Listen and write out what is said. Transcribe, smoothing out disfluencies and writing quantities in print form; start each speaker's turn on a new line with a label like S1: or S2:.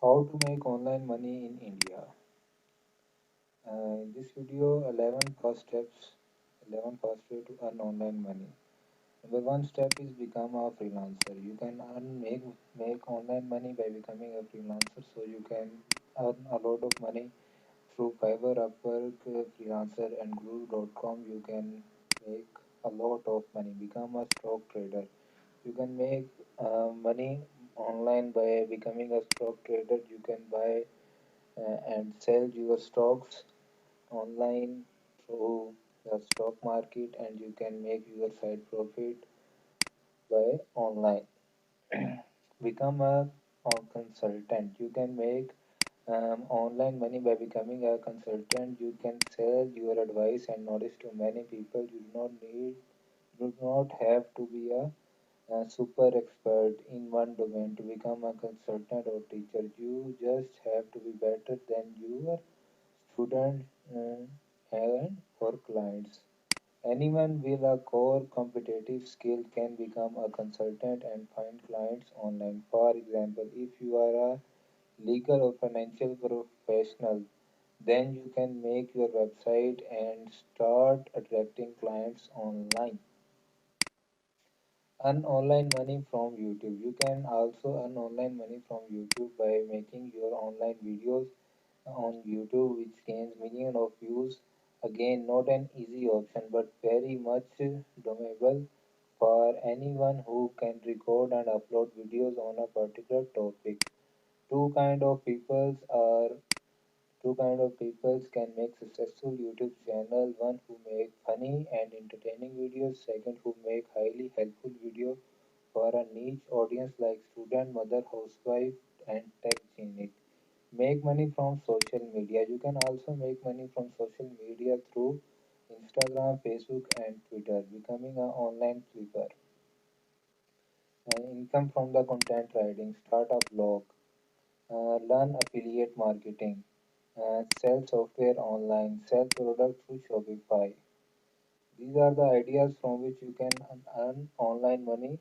S1: How to make online money in India. In this video, 11 first steps, 11 first way to earn online money. Number one step is become a freelancer. You can make online money by becoming a freelancer. So you can earn a lot of money through Fiverr, Upwork, Freelancer, and Glue.com. You can make a lot of money. Become a stock trader. You can make money online by becoming a stock trader. You can buy and sell your stocks online through the stock market, and you can make your side profit by online. Become a consultant. You can make online money by becoming a consultant. You can sell your advice and knowledge to many people. You do not have to be a super expert in one domain to become a consultant or teacher. You just have to be better than your student and for clients. Anyone with a core competitive skill can become a consultant and find clients online. For example, if you are a legal or financial professional, then you can make your website and start attracting clients online. Earn online money from YouTube. You can also earn online money from YouTube by making your online videos on YouTube, which gains millions of views. Again, not an easy option, but very much doable for anyone who can record and upload videos on a particular topic. Two kind of peoples are Two kind of peoples can make successful YouTube channel. One who make funny and entertaining videos. Second, who make highly helpful videos for a niche audience like student, mother, housewife, and tech genius. Make money from social media. You can also make money from social media through Instagram, Facebook, and Twitter, becoming an online flipper. Income from the content writing. Start a blog. Learn affiliate marketing. Sell software online. Sell products through Shopify. These are the ideas from which you can earn online money